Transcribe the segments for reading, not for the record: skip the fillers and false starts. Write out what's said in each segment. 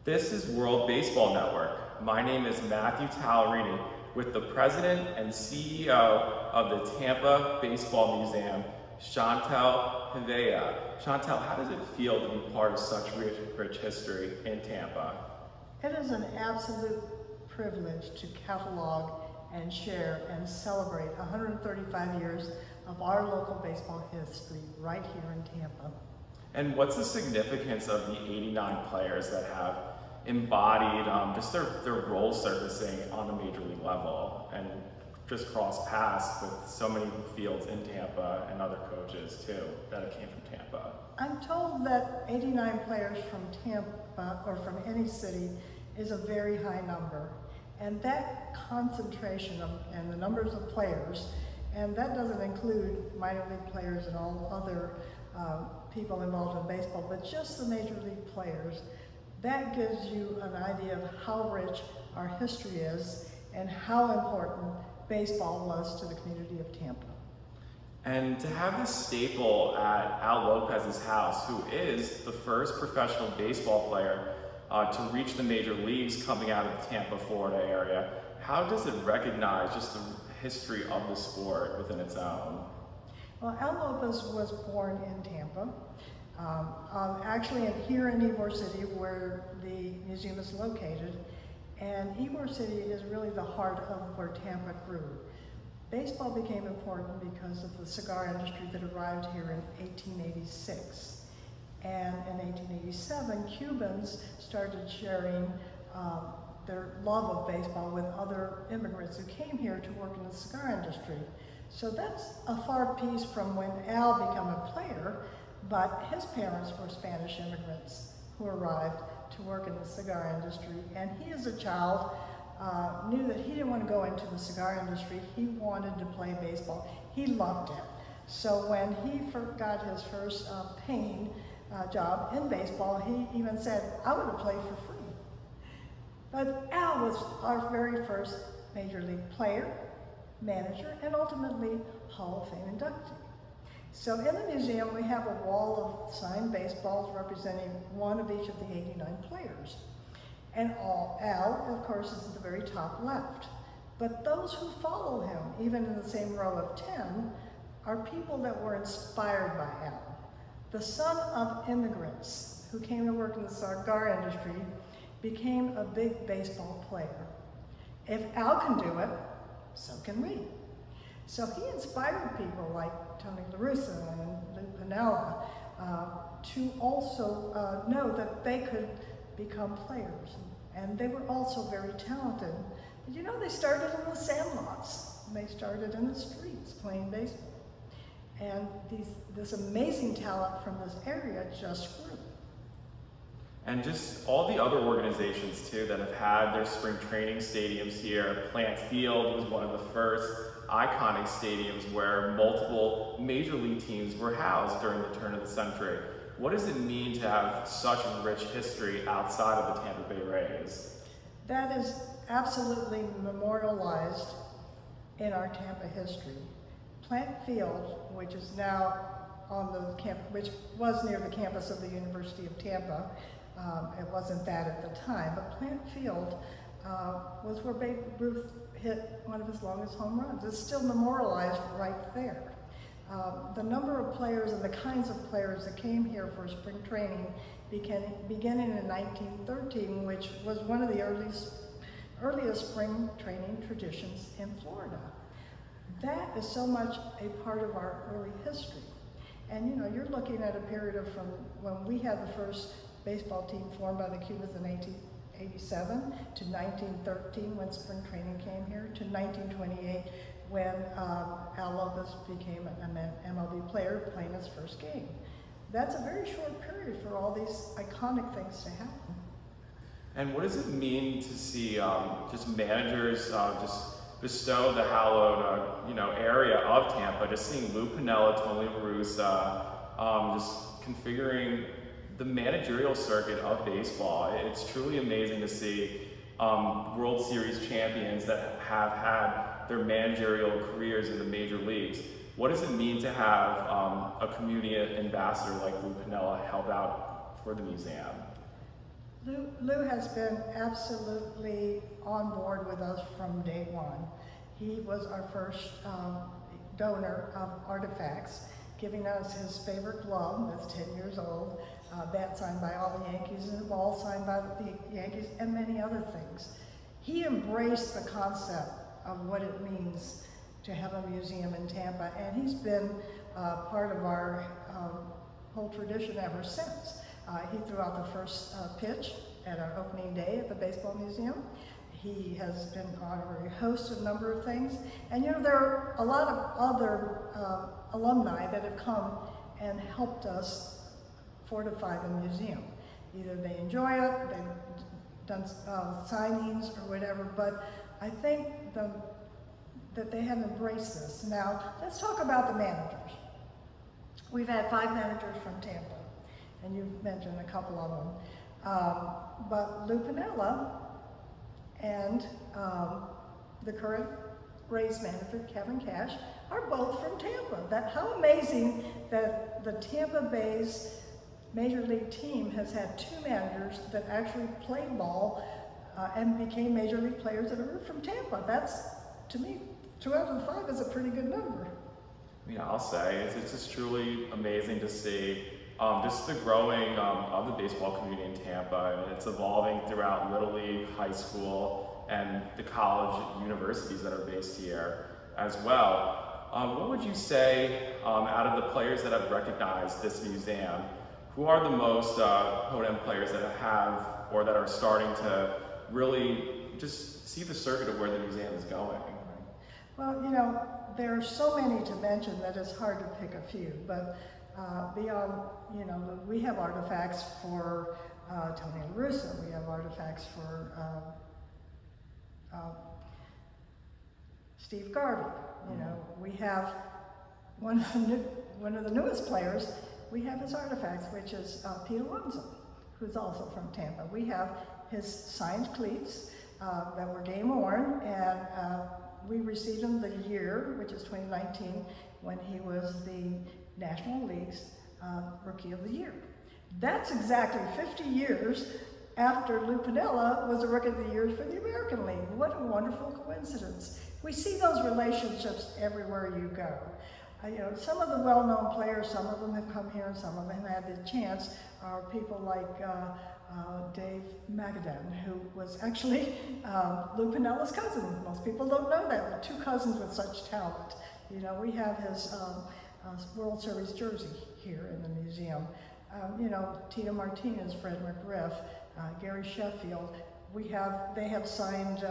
This is World Baseball Network. My name is Matthew Tallarini with the President and CEO of the Tampa Baseball Museum, Chantal Hevia. Chantal, how does it feel to be part of such rich history in Tampa? It is an absolute privilege to catalog and share and celebrate 135 years of our local baseball history right here in Tampa. And what's the significance of the 89 players that have embodied just their role surfacing on the major league level and just crossed paths with so many fields in Tampa and other coaches too that came from Tampa? I'm told that 89 players from Tampa or from any city is a very high number. And that concentration and the numbers of players, and that doesn't include minor league players and all other people involved in baseball, but just the major league players, that gives you an idea of how rich our history is and how important baseball was to the community of Tampa. And to have this staple at Al López's house, who is the first professional baseball player to reach the major leagues coming out of the Tampa, Florida area, how does it recognize just the history of the sport within its own? Well, Al López was born in Tampa, actually here in Ybor City where the museum is located. And Ybor City is really the heart of where Tampa grew. Baseball became important because of the cigar industry that arrived here in 1886. And in 1887, Cubans started sharing their love of baseball with other immigrants who came here to work in the cigar industry. So that's a far piece from when Al became a player, but his parents were Spanish immigrants who arrived to work in the cigar industry. And he, as a child, knew that he didn't want to go into the cigar industry. He wanted to play baseball. He loved it. So when he got his first paying job in baseball, he even said, "I want to play for free." But Al was our very first major league player, manager, and ultimately Hall of Fame inductee. So in the museum, we have a wall of signed baseballs representing one of each of the 89 players. And Al, of course, is at the very top left. But those who follow him, even in the same row of 10, are people that were inspired by Al. The son of immigrants who came to work in the cigar industry became a big baseball player. If Al can do it, so can we. So he inspired people like Tony La Russa and Pinella to also know that they could become players. And they were also very talented. But you know, they started in the sandlots. They started in the streets playing baseball. And this amazing talent from this area just grew. And just all the other organizations too that have had their spring training stadiums here. Plant Field was one of the first iconic stadiums where multiple major league teams were housed during the turn of the century. What does it mean to have such a rich history outside of the Tampa Bay Rays? That is absolutely memorialized in our Tampa history. Plant Field, which is now on the campus, which was near the campus of the University of Tampa. It wasn't that at the time, but Plant Field was where Babe Ruth hit one of his longest home runs. It's still memorialized right there. The number of players and the kinds of players that came here for spring training beginning in 1913, which was one of the earliest spring training traditions in Florida. That is so much a part of our early history. And you know, you're looking at a period of from when we had the first baseball team formed by the Cubans in 1887 to 1913 when spring training came here to 1928 when Al López became an MLB player playing his first game. That's a very short period for all these iconic things to happen. And what does it mean to see just managers just bestow the hallowed area of Tampa, just seeing Lou Pinella, Tony La Russa, just configuring the managerial circuit of baseball. It's truly amazing to see World Series champions that have had their managerial careers in the major leagues. What does it mean to have a community ambassador like Lou Pinella help out for the museum? Lou has been absolutely on board with us from day one. He was our first donor of artifacts, giving us his favorite glove that's 10 years old, bat signed by all the Yankees, and a ball signed by the Yankees, and many other things. He embraced the concept of what it means to have a museum in Tampa, and he's been part of our whole tradition ever since. He threw out the first pitch at our opening day at the Baseball Museum. He has been honorary host of a number of things. And you know, there are a lot of other alumni that have come and helped us fortify the museum. Either they enjoy it, they've done signings or whatever, but I think that they have embraced this. Now, let's talk about the managers. We've had 5 managers from Tampa, and you've mentioned a couple of them. But Lou Pinella and the current Rays manager, Kevin Cash, are both from Tampa. How amazing that the Tampa Bay's Major League team has had 2 managers that actually played ball and became Major League players that are from Tampa. That's, to me, 2 out of the 5 is a pretty good number. Yeah, I'll say it's just truly amazing to see just the growing of the baseball community in Tampa, and it's evolving throughout Little League, high school, and the college universities that are based here as well. What would you say out of the players that have recognized this museum, who are the most potent players that have or that are starting to really just see the circuit of where the museum is going? Well, you know, there are so many to mention that it's hard to pick a few, but beyond, you know, we have artifacts for Tony La Russa, we have artifacts for Steve Garvey, you know, we have one of the newest players, we have his artifacts, which is Pete Alonso, who's also from Tampa. We have his signed cleats that were game worn, and we received him the year, which is 2019, when he was the National League's Rookie of the Year. That's exactly 50 years after Lou Pinella was the Rookie of the Year for the American League. What a wonderful coincidence. We see those relationships everywhere you go. You know, some of the well-known players, some of them have come here and some of them have had the chance, are people like Dave Magadan, who was actually Lou Pinella's cousin. Most people don't know that, but 2 cousins with such talent. You know, we have his World Series jersey here in the museum. You know, Tito Martinez, Fred McGriff, Gary Sheffield. They have signed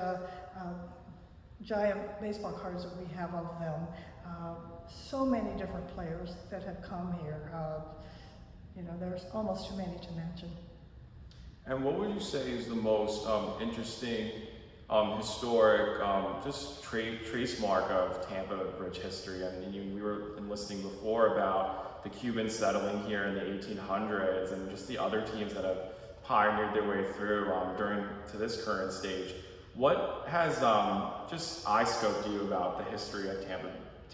giant baseball cards that we have of them. So many different players that have come here. You know, there's almost too many to mention. And what would you say is the most interesting, historic, just trace mark of Tampa rich history? I mean, we were listening before about the Cubans settling here in the 1800s and just the other teams that have pioneered their way through to this current stage. What has just eye-scoped you about the history of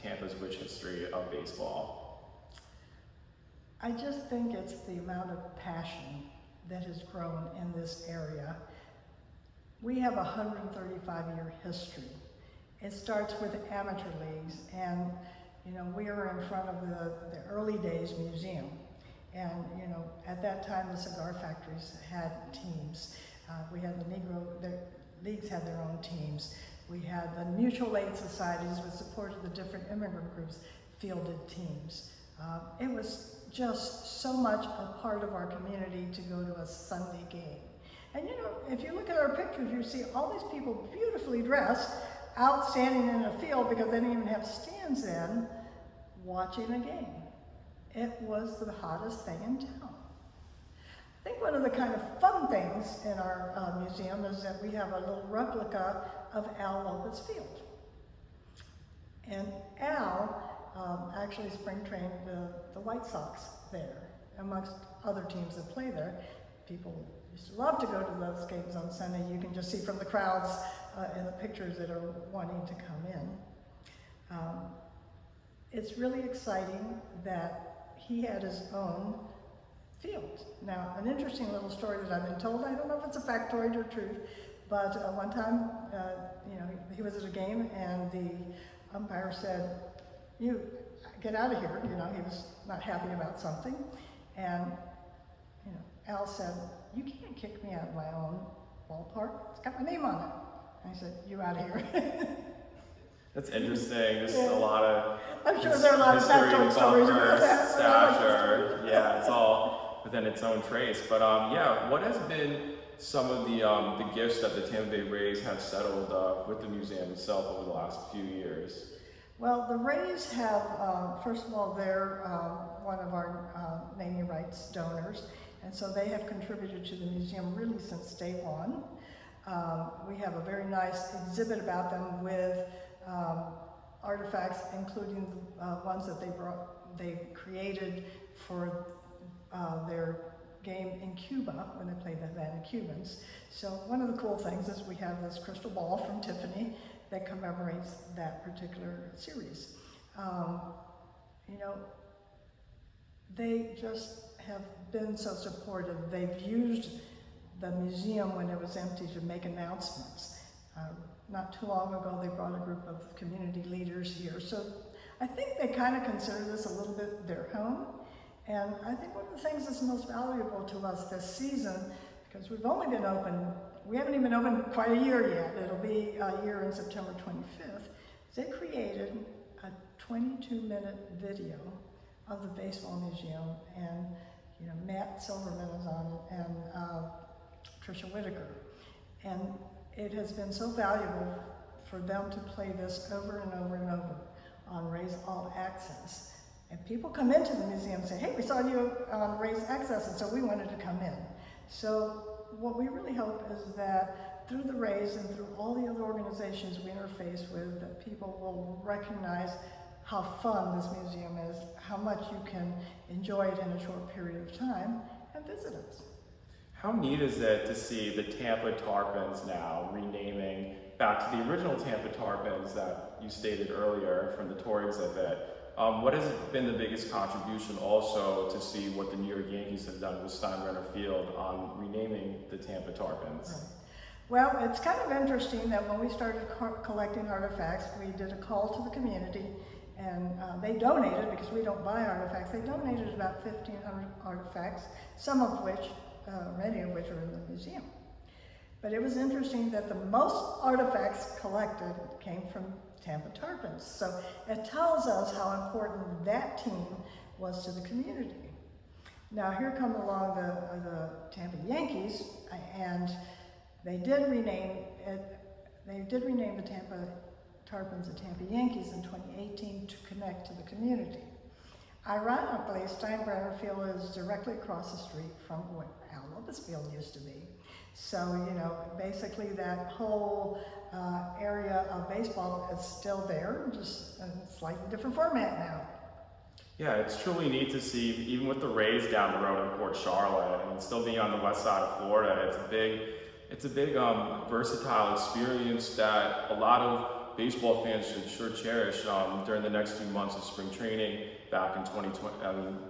Tampa's rich history of baseball? I just think it's the amount of passion that has grown in this area. We have a 135-year history. It starts with amateur leagues, and you know, we are in front of the early days museum. And you know, at that time the cigar factories had teams. We had the leagues had their own teams. We had the mutual aid societies with support of the different immigrant groups fielded teams. It was just so much a part of our community to go to a Sunday game. And you know, if you look at our pictures, you see all these people beautifully dressed out standing in a field because they didn't even have stands in, watching a game. It was the hottest thing in town. I think one of the kind of fun things in our museum is that we have a little replica of Al López Field. And Al actually spring trained the White Sox there, amongst other teams that play there. People used to love to go to those games on Sunday. You can just see from the crowds in the pictures that are wanting to come in. It's really exciting that he had his own field. Now, an interesting little story that I've been told, I don't know if it's a factoid or truth, but one time, you know, he was at a game and the umpire said, "You get out of here." You know, he was not happy about something. And, you know, Al said, "You can't kick me out of my own ballpark. It's got my name on it." And I said, "You out of here." That's interesting. There's a lot of I'm sure there are a lot of factoid stories about that. Stature. Yeah, it's all within its own trace. But yeah, what has been some of the gifts that the Tampa Bay Rays have settled with the museum itself over the last few years? Well, the Rays have, first of all, they're one of our naming rights donors, and so they have contributed to the museum really since day one. We have a very nice exhibit about them with artifacts, including ones that they created for their game in Cuba when they played the Havana Cubans. So one of the cool things is we have this crystal ball from Tiffany that commemorates that particular series. You know, they just have been so supportive. They've used the museum when it was empty to make announcements. Not too long ago, they brought a group of community leaders here. So I think they kind of consider this a little bit their home. And I think one of the things that's most valuable to us this season, because we've only been open, we haven't even been open quite a year yet. It'll be a year in September 25th. They created a 22-minute video of the Baseball Museum, and you know, Matt Silverman is on it, and Tricia Whitaker. And it has been so valuable for them to play this over and over and over on Rays All Access. And people come into the museum and say, "Hey, we saw you on Rays Access, and so we wanted to come in." So what we really hope is that through the Rays and through all the other organizations we interface with, that people will recognize how fun this museum is, how much you can enjoy it in a short period of time, and visit us. How neat is it to see the Tampa Tarpons now renaming back to the original Tampa Tarpons that you stated earlier from the tour exhibit? What has been the biggest contribution also to see what the New York Yankees have done with Steinbrenner Field on renaming the Tampa Tarpons? Right. Well, it's kind of interesting that when we started collecting artifacts, we did a call to the community, and they donated, because we don't buy artifacts, they donated about 1,500 artifacts, some of which, many of which are in the museum. But it was interesting that the most artifacts collected came from Tampa Tarpons. So it tells us how important that team was to the community. Now here come along the Tampa Yankees, and they did rename it. They did rename the Tampa Tarpons the Tampa Yankees in 2018 to connect to the community. Ironically, Steinbrenner Field is directly across the street from what Al López Field used to be. So, you know, basically that whole area of baseball is still there, just in a slightly different format now. Yeah, it's truly neat to see, even with the Rays down the road in Port Charlotte, and still being on the west side of Florida, it's a big versatile experience that a lot of baseball fans should sure cherish during the next few months of spring training back in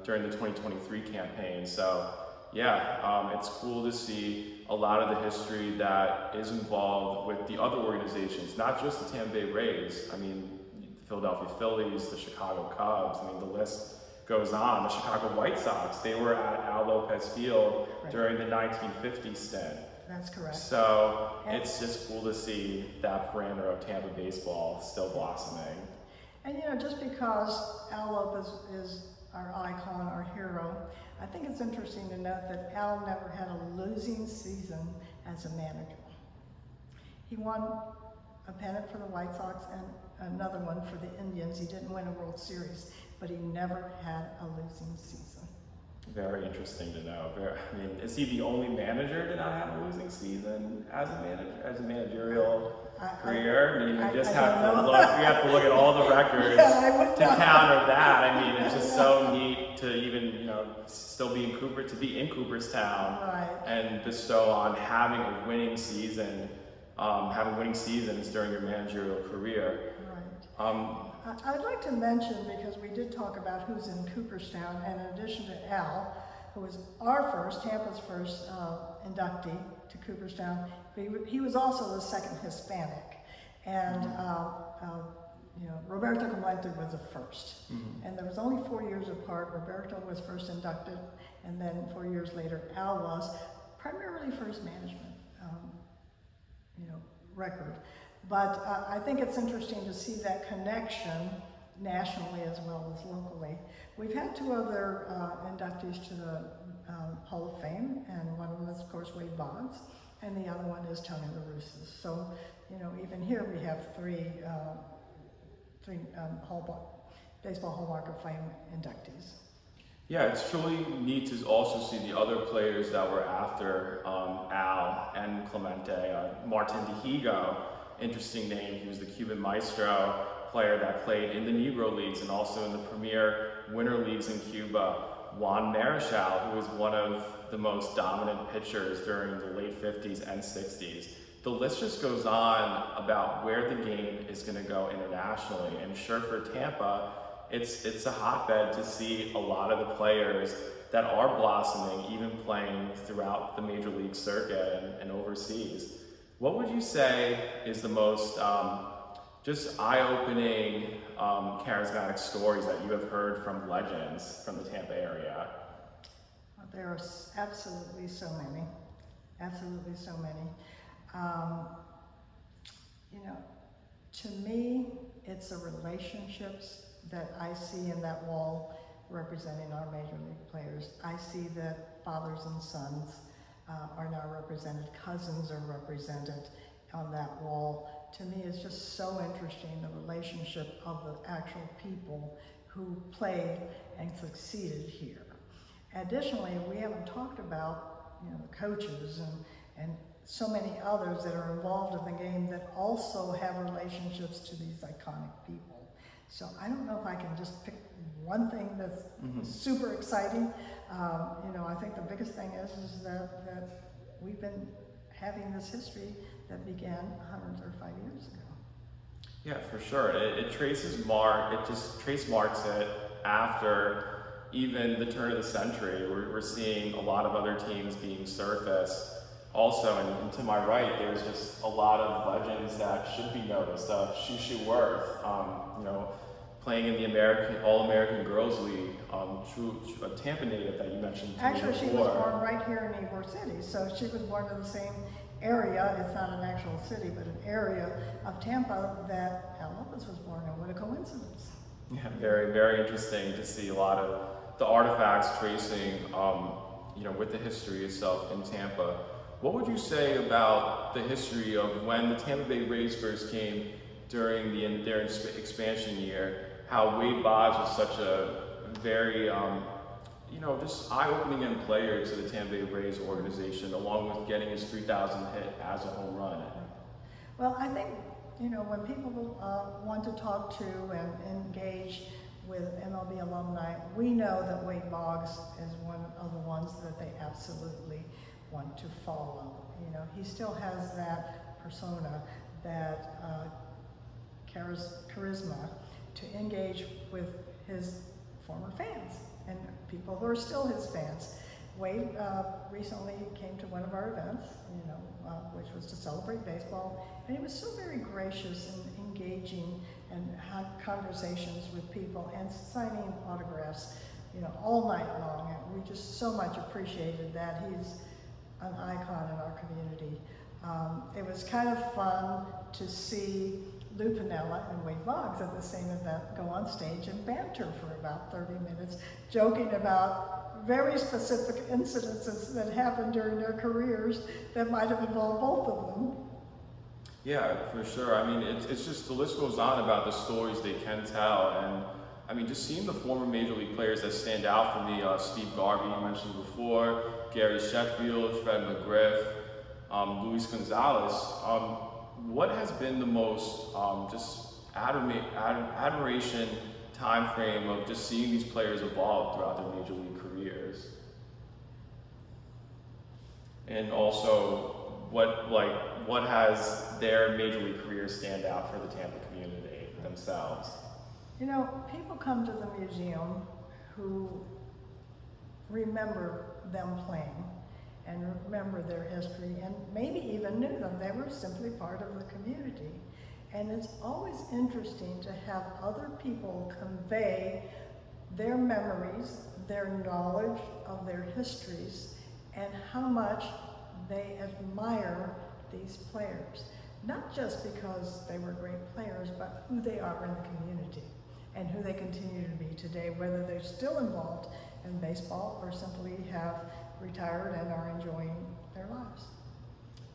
during the 2023 campaign. So yeah, it's cool to see a lot of the history that is involved with the other organizations, not just the Tampa Bay Rays. I mean, the Philadelphia Phillies, the Chicago Cubs, I mean, the list goes on. The Chicago White Sox, they were at Al López Field during the 1950s stint. That's correct. So it's just cool to see that parameter of Tampa baseball still blossoming. And you know, just because Al López is our icon, our hero, I think it's interesting to note that Al never had a losing season as a manager. He won a pennant for the White Sox and another one for the Indians. He didn't win a World Series, but he never had a losing season. Very interesting to know. I mean, is he the only manager to not have a losing season as a managerial career? I mean, we just have to look. We have to look at all the records to counter that. I mean, it's just so neat to even still be in Cooperstown, and bestow on having a winning season, having winning seasons during your managerial career. Right. I'd like to mention, because we did talk about who's in Cooperstown, and in addition to Al, who was Tampa's first inductee to Cooperstown. He was also the second Hispanic. And Roberto Clemente was the first. And there was only 4 years apart. Roberto was first inducted, and then 4 years later, Al was, primarily for his management record. But I think it's interesting to see that connection nationally as well as locally. We've had 2 other inductees to the Hall of Fame, and one of them is, of course, Wade Boggs, and the other one is Tony La Russa. So, even here we have 3 Baseball Hallmark of Fame inductees. Yeah, it's truly neat to also see the other players that were after Al and Clemente. Martin Dihigo, interesting name. He was the Cuban maestro player that played in the Negro Leagues and also in the premier winter leagues in Cuba. Juan Marichal, who was one of the most dominant pitchers during the late 50s and 60s. The list just goes on about where the game is going to go internationally. And sure, for Tampa, it's a hotbed to see a lot of the players that are blossoming, even playing throughout the major league circuit and overseas. What would you say is the most just eye-opening, charismatic stories that you have heard from legends from the Tampa area? There are absolutely so many. Absolutely so many. To me, it's the relationships that I see in that wall representing our major league players. I see that fathers and sons are now represented, cousins are represented on that wall. To me, it's just so interesting, the relationship of the actual people who played and succeeded here. Additionally, we haven't talked about the coaches and so many others that are involved in the game that also have relationships to these iconic people. So I don't know if I can just pick one thing that's super exciting. I think the biggest thing is that we've been having this history that began 135 years ago. Yeah, for sure. It just trace marks it after even the turn of the century. We're seeing a lot of other teams being surfaced. Also, and to my right, there's just a lot of legends that should be noticed. Shushu Worth, playing in the All-American Girls League, a Tampa native that you mentioned. Actually, she was born right here in Ybor City, so she was born in the same area. It's not an actual city, but an area of Tampa that Al López was born in. What a coincidence. Yeah, very, very interesting to see a lot of the artifacts tracing, with the history itself in Tampa. What would you say about the history of when the Tampa Bay Rays first came during their expansion year, how Wade Boggs was such a very, just eye-opening player to the Tampa Bay Rays organization, along with getting his 3,000th hit as a home run? Well, I think, when people want to talk to and engage with MLB alumni, we know that Wade Boggs is one of the ones that they absolutely want to follow. He still has that persona, that charisma to engage with his former fans and people who are still his fans. Wade recently came to one of our events, which was to celebrate baseball, and he was so very gracious and engaging and had conversations with people and signing autographs, all night long. And we just so much appreciated that. He's an icon in our community. It was kind of fun to see Lou Pinella and Wade Boggs at the same event go on stage and banter for about 30 minutes, joking about very specific incidences that happened during their careers that might have involved both of them. Yeah, for sure. I mean, it's just, the list goes on about the stories they can tell. And I mean, just seeing the former Major League players that stand out for me, Steve Garvey, you mentioned before, Gary Sheffield, Fred McGriff, Luis Gonzalez. What has been the most just admiration time frame of just seeing these players evolve throughout their Major League careers? And also, what has their Major League career stand out for the Tampa community themselves? People come to the museum who remember them playing and remember their history and maybe even knew them. They were simply part of the community. And it's always interesting to have other people convey their memories, their knowledge of their histories, and how much they admire these players. Not just because they were great players, but who they are in the community and who they continue to be today, whether they're still involved in baseball or simply have retired and are enjoying their lives.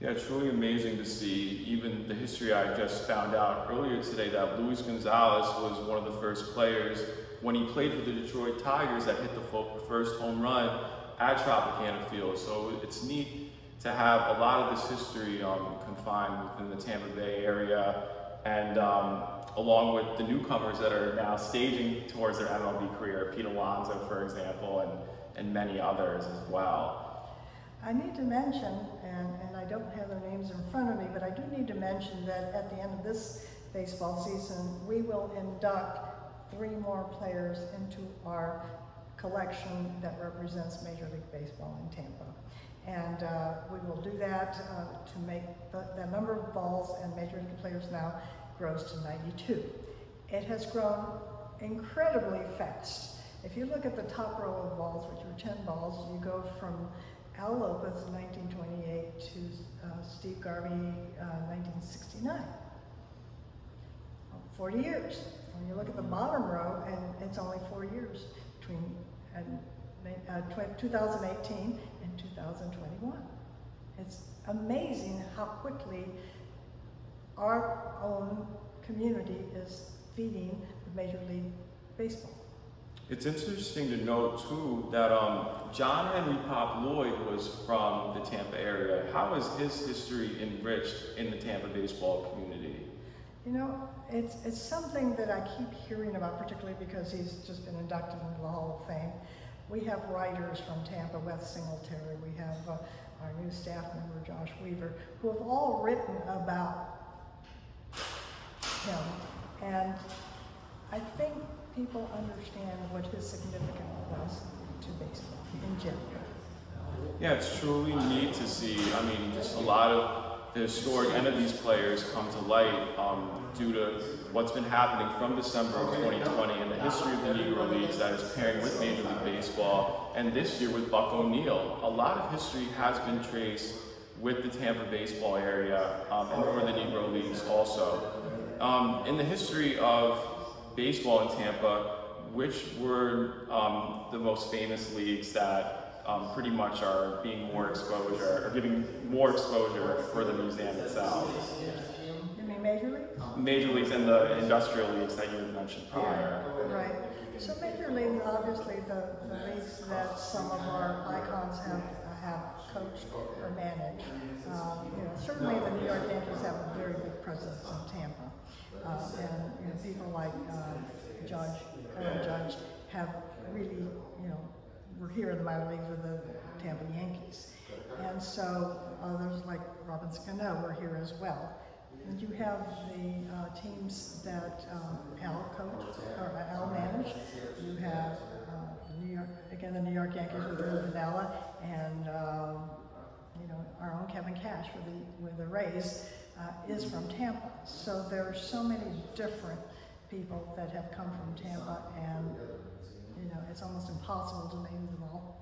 Yeah, it's really amazing to see even the history. I just found out earlier today that Luis Gonzalez was one of the first players when he played for the Detroit Tigers that hit the first home run at Tropicana Field. So it's neat to have a lot of this history confined within the Tampa Bay area, and along with the newcomers that are now staging towards their MLB career, Pete Alonso, for example, and many others as well. I need to mention, and I don't have their names in front of me, but I do need to mention that at the end of this baseball season, we will induct 3 more players into our collection that represents Major League Baseball in Tampa. And we will do that to make the number of balls and Major League players now grows to 92. It has grown incredibly fast. If you look at the top row of balls, which are 10 balls, you go from Al López in 1928 to Steve Garvey 1969. 40 years. When you look at the bottom row, and it's only 4 years between 2018 and 2021. It's amazing how quickly our own community is feeding the Major League Baseball. It's interesting to note too that John Henry Pop Lloyd was from the Tampa area. How is his history enriched in the Tampa baseball community? You know, it's something that I keep hearing about, particularly because he's just been inducted into the Hall of Fame. We have writers from Tampa, Wes Singletary, we have our new staff member, Josh Weaver, who have all written about him. And I think people understand what his significance was to baseball in general. Yeah, it's truly neat to see. I mean, just a lot of the historic end of these players come to light due to what's been happening from December of 2020 and the history of the Negro Leagues that is pairing with Major League Baseball, and this year with Buck O'Neil. A lot of history has been traced with the Tampa baseball area and for the Negro Leagues also. In the history of baseball in Tampa, which were the most famous leagues that pretty much are being more exposure, or giving more exposure for the museum itself? You mean Major Leagues? Major Leagues and the industrial leagues that you had mentioned prior. Right. So Major Leagues, obviously the leagues that some of our icons have coached or managed. You know, certainly the New York Yankees have a very big presence in Tampa. And you know, people like Aaron Judge have really, you know, we're here in the minor leagues with the Tampa Yankees. And so others like Robin Cano were here as well. And you have the teams that Al coached, or Al managed. You have the New York Yankees with Pinella, and you know, our own Kevin Cash with the Rays is from Tampa. So there are so many different people that have come from Tampa, and you know, it's almost impossible to name them all.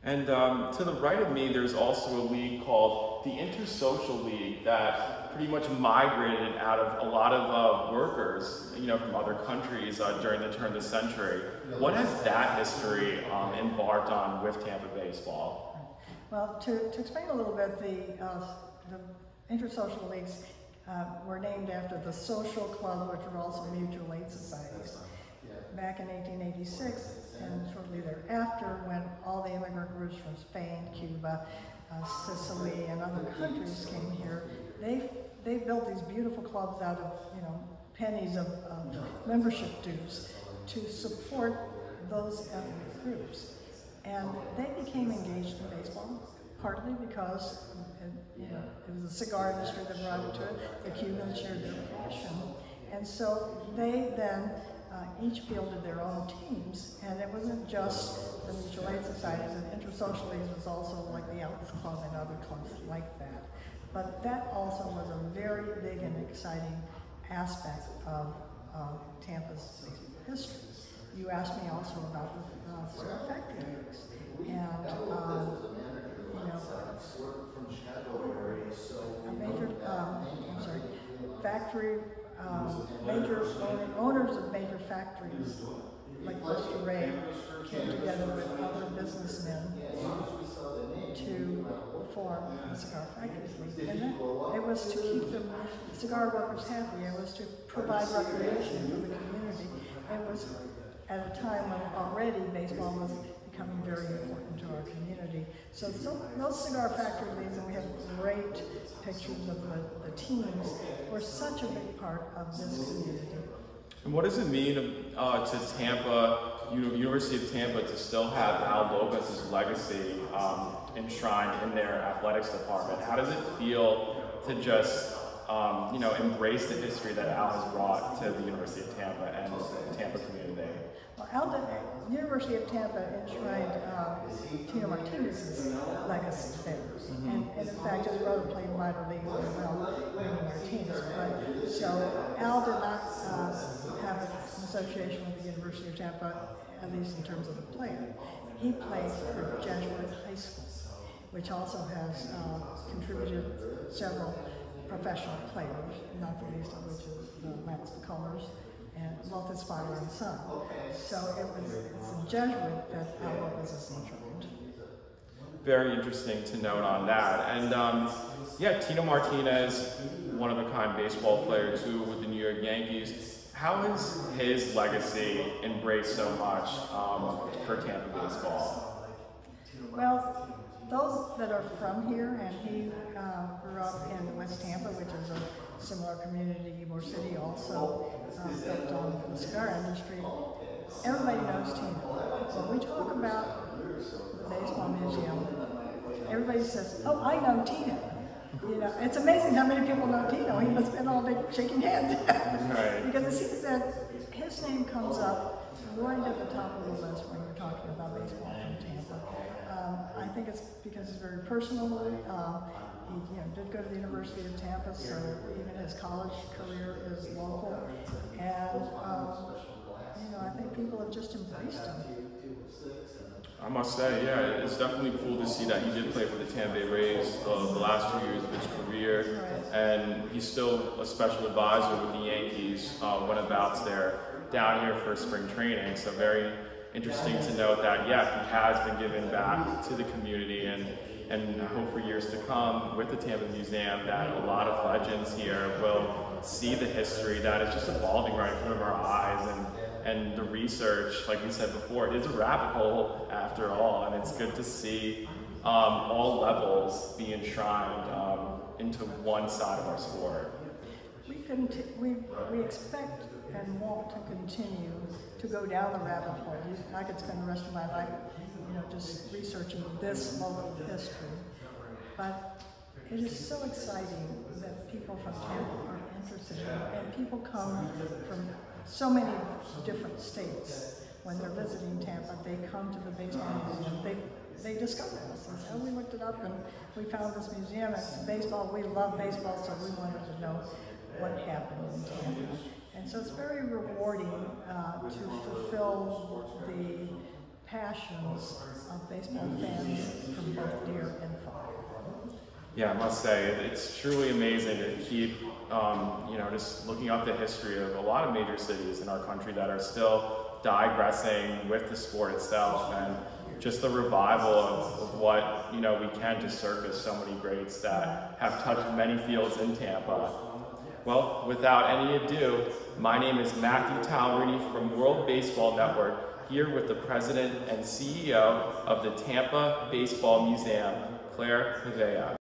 And to the right of me, there's also a league called the Intersocial League that pretty much migrated out of a lot of workers, you know, from other countries during the turn of the century. What has that history embarked on with Tampa baseball? Well, to explain a little bit, the Intersocial Leagues were named after the social club, which were also mutual aid societies. Back in 1886, and shortly thereafter, when all the immigrant groups from Spain, Cuba, Sicily, and other countries came here, they built these beautiful clubs out of, you know, pennies of membership dues to support those ethnic groups. And they became engaged in baseball, partly because you know, it was the cigar industry that brought it to it. The Cubans shared their passion. And so they then each fielded their own teams, and it wasn't just the mutual aid societies, and Intersocial Leagues was also like the Elks Club and other clubs like that. But that also was a very big and exciting aspect of Tampa's history. You asked me also about the cigar factory leagues, and a major, major owners of major factories like Mr. Ray came together with other businessmen to form the Cigar Factories League. And it was to keep the cigar workers happy. It was to provide recreation for the community. It was at a time when already baseball was becoming very important to our community. So those cigar factory leagues, and we have great pictures of the teams, were such a big part of this community. And what does it mean to Tampa, University of Tampa, to still have Al López's legacy enshrined in their athletics department? How does it feel to just embrace the history that Al has brought to the University of Tampa and the Tampa community? Well, University of Tampa enshrined Tino Martinez's legacy there. And in fact, his brother played minor league as well, Tino Martinez. But so Al did not have an association with the University of Tampa, at least in terms of the player. He played for Jesuit High School, which also has contributed several professional players, not the least of which is Lance McCullers and López father and son. So it's a Jesuit that Al López is enshrined. Very interesting to note on that. And yeah, Tino Martinez, one-of-a-kind baseball player too with the New York Yankees. How has his legacy embraced so much for Tampa baseball? Well, those that are from here, and he grew up in West Tampa, which is a similar community, Ybor City, also built on the cigar industry. Everybody knows Tino. When we talk about the Baseball Museum, everybody says, "Oh, I know Tino." It's amazing how many people know Tino. He must have been all day shaking hands. Right. Because it seems that his name comes up right at the top of the list when you're talking about baseball from Tampa. I think it's because he's very personal. He did go to the University of Tampa, so even his college career is local. And I think people have just embraced him. I must say, yeah, it's definitely cool to see that he did play for the Tampa Bay Rays the last 2 years of his career, and he's still a special advisor with the Yankees when abouts they're down here for spring training. So very interesting to note that, yeah, he has been given back to the community, and I hope for years to come with the Tampa Museum that a lot of legends here will see the history that is just evolving right in front of our eyes, and the research, like we said before, it is a rabbit hole after all, and it's good to see all levels be enshrined into one side of our sport. We expect and want to continue to go down the rabbit hole. I could spend the rest of my life, just researching this local history. But it is so exciting that people from Tampa are interested in it, and people come from so many different states. When they're visiting Tampa, they come to the Baseball Museum. They discover us and say, "Oh, we looked it up and we found this museum. It's baseball. We love baseball, so we wanted to know what happened in Tampa." And so it's very rewarding to fulfill the passions of baseball fans from both near and far. Yeah, I must say, it's truly amazing to keep, just looking up the history of a lot of major cities in our country that are still digressing with the sport itself, and just the revival of what, we can to surface so many greats that have touched many fields in Tampa. Well, without any ado, my name is Matthew Tallarini from World Baseball Network, here with the President and CEO of the Tampa Baseball Museum, Chantal Hevia.